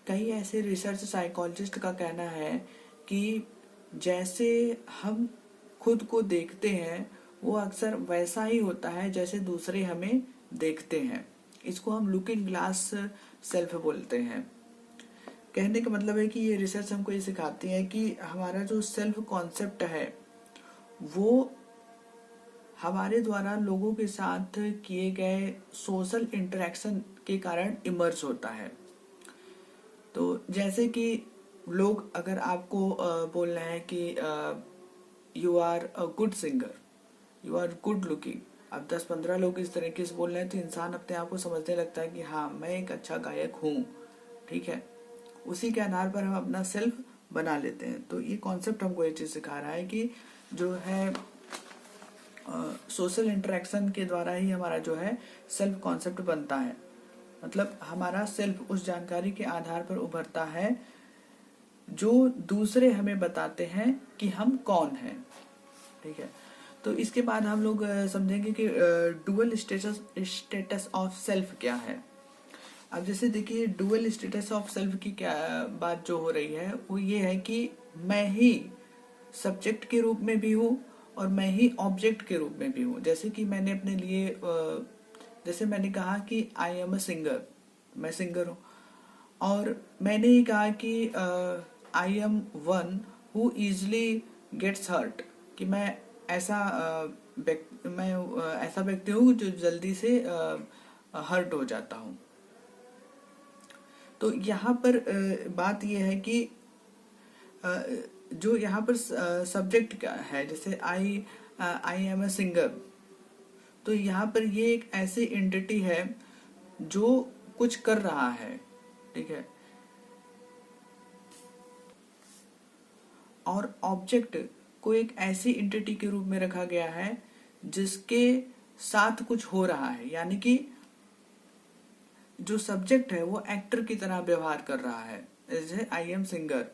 कई ऐसे research psychologist का कहना है कि जैसे हम खुद को देखते हैं वो अक्सर वैसा ही होता है जैसे दूसरे हमें देखते हैं। इसको हम लुकिंग ग्लास सेल्फ बोलते हैं। कहने का मतलब है कि ये रिसर्च हमको ये सिखाती है कि हमारा जो सेल्फ कॉन्सेप्ट है वो हमारे द्वारा लोगों के साथ किए गए सोशल इंटरेक्शन के कारण इमर्ज होता है। तो जैसे कि लोग अगर आपको बोल रहे हैं कि you are a good singer, you are good looking, अब 10-15 लोग इस तरीके से बोल रहे हैं तो इंसान अपने आप को समझने लगता है कि हाँ मैं एक अच्छा गायक हूँ। ठीक है, उसी के आधार पर हम अपना सेल्फ बना लेते हैं। तो ये कॉन्सेप्ट हमको ये चीज़ सिखा रहा है कि जो है सोशल इंटरेक्शन के द्वारा ही हमारा जो है सेल्फ कॉन्सेप्ट बनता है। मतलब हमारा सेल्फ उस जानकारी के आधार पर उभरता है जो दूसरे हमें बताते हैं कि हम कौन हैं। ठीक है, तो इसके बाद हम लोग समझेंगे कि डुअल स्टेटस ऑफ सेल्फ क्या है। अब जैसे देखिए डुअल स्टेटस ऑफ सेल्फ की क्या बात जो हो रही है वो ये है कि मैं ही सब्जेक्ट के रूप में भी हूँ और मैं ही ऑब्जेक्ट के रूप में भी हूँ। जैसे कि मैंने अपने लिए जैसे मैंने कहा कि आई एम अ सिंगर, मैं सिंगर हूँ, और मैंने ही कहा कि I am one who easily gets hurt, कि मैं ऐसा ऐसा व्यक्ति हूँ जो जल्दी से हर्ट हो जाता हूँ। तो यहाँ पर बात यह है कि जो यहाँ पर सब्जेक्ट क्या है, जैसे आई एम अ सिंगर, तो यहाँ पर ये एक ऐसी एंटिटी है जो कुछ कर रहा है। ठीक है, और ऑब्जेक्ट को एक ऐसी एंटिटी के रूप में रखा गया है जिसके साथ कुछ हो रहा है, यानी कि जो सब्जेक्ट है वो एक्टर की तरह व्यवहार कर रहा है, जैसे आई एम सिंगर,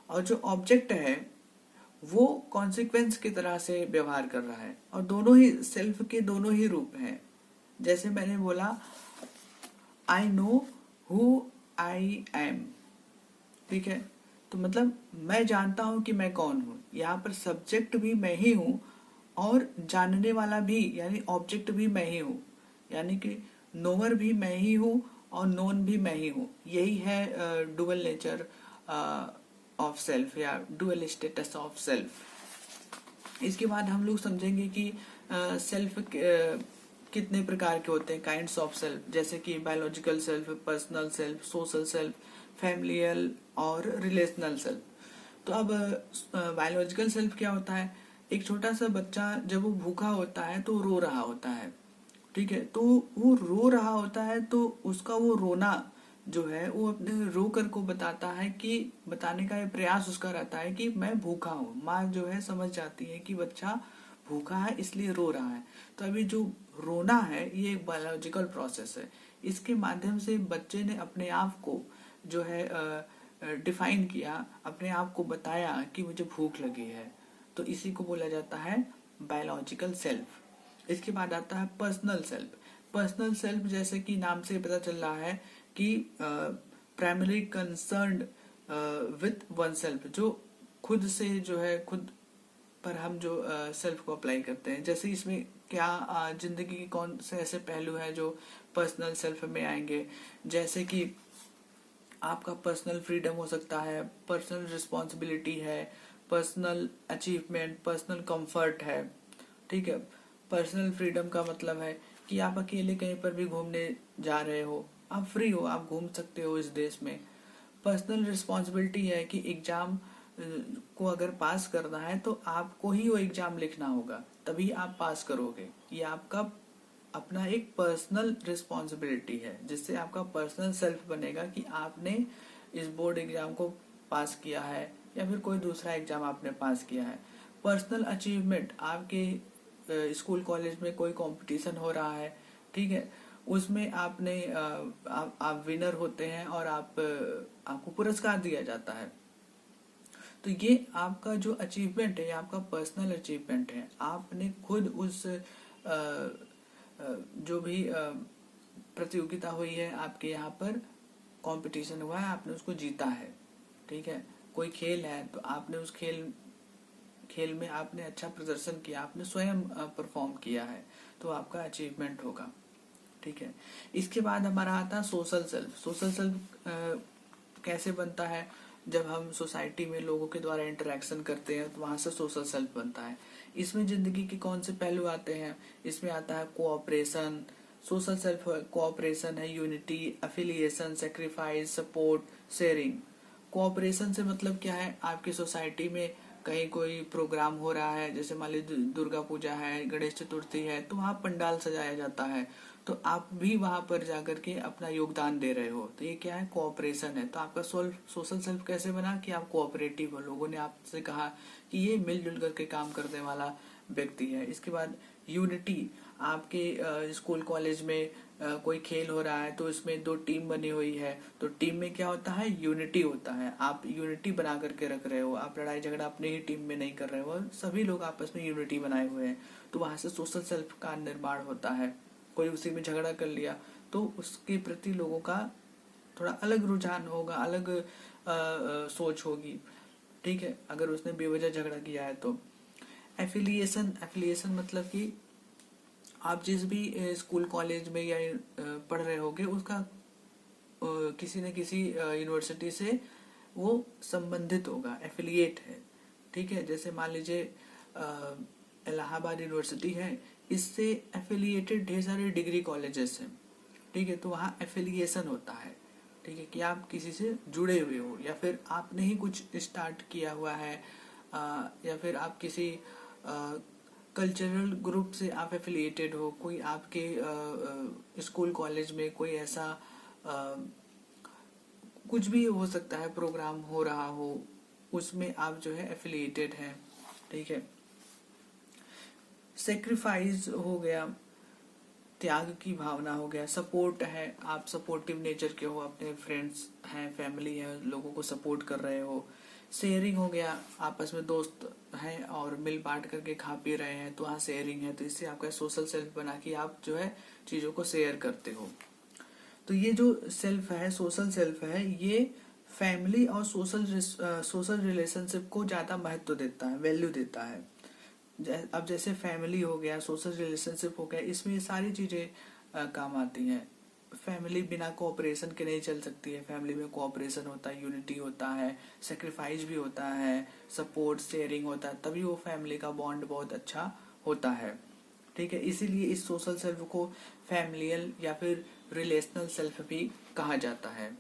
और जो ऑब्जेक्ट है वो कॉन्सिक्वेंस की तरह से व्यवहार कर रहा है। और दोनों ही सेल्फ के दोनों ही रूप हैं। जैसे मैंने बोला I know who I am. ठीक है, तो मतलब मैं जानता हूं कि मैं कौन हूं। यहाँ पर सब्जेक्ट भी मैं ही हूं और जानने वाला भी यानी ऑब्जेक्ट भी मैं ही हूं, यानी कि नोअर भी मैं ही हूं और नोन भी मैं ही हूं। यही है डुअल नेचर ऑफ सेल्फ या डुअल स्टेटस ऑफ सेल्फ। इसके बाद हम लोग समझेंगे कि सेल्फ कितने प्रकार के होते हैं, काइंड्स ऑफ सेल्फ, जैसे कि biological self, personal self, social self, familial और रिलेशनल सेल्फ। तो अब बायोलॉजिकल सेल्फ क्या होता है? एक छोटा सा बच्चा जब वो भूखा होता है तो रो रहा होता है। ठीक है, तो वो रो रहा होता है तो उसका वो रोना जो है वो अपने रो कर को बताता है, कि बताने का ये प्रयास उसका रहता है कि मैं भूखा हूँ। माँ जो है समझ जाती है कि बच्चा भूखा है इसलिए रो रहा है। तो अभी जो रोना है ये एक बायोलॉजिकल प्रोसेस है। इसके माध्यम से बच्चे ने अपने आप को जो है डिफाइन किया, अपने आप को बताया कि मुझे भूख लगी है। तो इसी को बोला जाता है बायोलॉजिकल सेल्फ। इसके बाद आता है पर्सनल सेल्फ। पर्सनल सेल्फ जैसे कि नाम से पता चल रहा है कि primary concerned with one self, जो खुद से जो है खुद पर हम जो सेल्फ को अप्लाई करते हैं। जैसे इसमें क्या जिंदगी के कौन से ऐसे पहलू हैं जो पर्सनल सेल्फ में आएंगे, जैसे कि आपका पर्सनल फ्रीडम हो सकता है, पर्सनल रिस्पॉन्सिबिलिटी है, पर्सनल अचीवमेंट, पर्सनल कंफर्ट है। ठीक है, पर्सनल फ्रीडम का मतलब है कि आप अकेले कहीं पर भी घूमने जा रहे हो, आप फ्री हो, आप घूम सकते हो इस देश में। पर्सनल रिस्पॉन्सिबिलिटी है कि एग्जाम को अगर पास करना है तो आपको ही वो एग्जाम लिखना होगा, तभी आप पास करोगे। ये आपका अपना एक पर्सनल रिस्पॉन्सिबिलिटी है, जिससे आपका पर्सनल सेल्फ बनेगा कि आपने इस बोर्ड एग्जाम को पास किया है या फिर कोई दूसरा एग्जाम आपने पास किया है। पर्सनल अचीवमेंट, आपके स्कूल कॉलेज में कोई कंपटीशन हो रहा है, ठीक है, उसमें आपने आप विनर होते हैं और आपको पुरस्कार दिया जाता है। तो ये आपका जो अचीवमेंट है, ये आपका पर्सनल अचीवमेंट है। आपने खुद उस जो भी प्रतियोगिता हुई है आपके यहाँ पर, कंपटीशन हुआ है, आपने उसको जीता है, ठीक है। कोई खेल है तो आपने उस खेल में आपने अच्छा प्रदर्शन किया, आपने स्वयं परफॉर्म किया है, तो आपका अचीवमेंट होगा, ठीक है। इसके बाद हमारा आता है सोशल सेल्फ। सोशल सेल्फ कैसे बनता है? जब हम सोसाइटी में लोगों के द्वारा इंटरेक्शन करते हैं तो वहां से सोशल सेल्फ बनता है। इसमें जिंदगी के कौन से पहलू आते हैं? इसमें आता है कोऑपरेशन। सोशल सेल्फ कोऑपरेशन है, unity, affiliation, sacrifice, support, sharing. Cooperation से मतलब क्या है? आपकी सोसाइटी में कहीं कोई प्रोग्राम हो रहा है, जैसे मान लीजिए दुर्गा पूजा है, गणेश चतुर्थी है, तो वहाँ पंडाल सजाया जाता है, तो आप भी वहां पर जाकर के अपना योगदान दे रहे हो, तो ये क्या है? कोऑपरेशन है। तो आपका सोशल सेल्फ कैसे बना कि आप कोऑपरेटिव हो, लोगों ने आपसे कहा कि ये मिलजुल करके काम करने वाला व्यक्ति है। इसके बाद यूनिटी। आपके स्कूल कॉलेज में कोई खेल हो रहा है तो इसमें 2 टीम बनी हुई है, तो टीम में क्या होता है? यूनिटी होता है। आप यूनिटी बना करके रख रहे हो, आप लड़ाई झगड़ा अपने ही टीम में नहीं कर रहे हो, सभी लोग आपस में यूनिटी बनाए हुए हैं, तो वहां से सोशल सेल्फ का निर्माण होता है। कोई उसी में झगड़ा कर लिया तो उसके प्रति लोगों का थोड़ा अलग रुझान होगा, अलग सोच होगी, ठीक है, अगर उसने बेवजह झगड़ा किया है तो। एफिलिएशन। एफिलिएशन मतलब कि आप जिस भी स्कूल कॉलेज में या पढ़ रहे होगे उसका किसी न किसी यूनिवर्सिटी से वो संबंधित होगा, एफिलिएट है, ठीक है। जैसे मान लीजिए इलाहाबाद यूनिवर्सिटी है, इससे एफिलिएटेड ढेर सारे डिग्री कॉलेजेस हैं, ठीक है, तो वहाँ एफिलिएशन होता है, ठीक है, कि आप किसी से जुड़े हुए हो, या फिर आपने ही कुछ स्टार्ट किया हुआ है, या फिर आप किसी कल्चरल ग्रुप से आप एफिलिएटेड हो, कोई आपके स्कूल कॉलेज में कोई ऐसा कुछ भी हो सकता है, प्रोग्राम हो रहा हो, उसमें आप जो है एफिलिएटेड हैं, ठीक है। सेक्रीफाइस हो गया, त्याग की भावना हो गया। सपोर्ट है, आप सपोर्टिव नेचर के हो, अपने फ्रेंड्स हैं, फैमिली है, लोगों को सपोर्ट कर रहे हो। शेयरिंग हो गया, आपस में दोस्त हैं और मिल बांट करके खा पी रहे हैं, तो वहाँ शेयरिंग है, तो इससे आपका सोशल सेल्फ बना कि आप जो है चीज़ों को शेयर करते हो। तो ये जो सेल्फ है, सोशल सेल्फ है, ये फैमिली और सोशल रिलेशनशिप को ज़्यादा महत्व देता है, वैल्यू देता है। अब जैसे फैमिली हो गया, सोशल रिलेशनशिप हो गया, इसमें ये सारी चीज़ें काम आती हैं। फैमिली बिना कोऑपरेशन के नहीं चल सकती है, फैमिली में कोऑपरेशन होता है, यूनिटी होता है, सेक्रीफाइस भी होता है, सपोर्ट शेयरिंग होता है, तभी वो फैमिली का बॉन्ड बहुत अच्छा होता है, ठीक है। इसीलिए इस सोशल सेल्फ को फैमिलियल या फिर रिलेशनल सेल्फ भी कहा जाता है।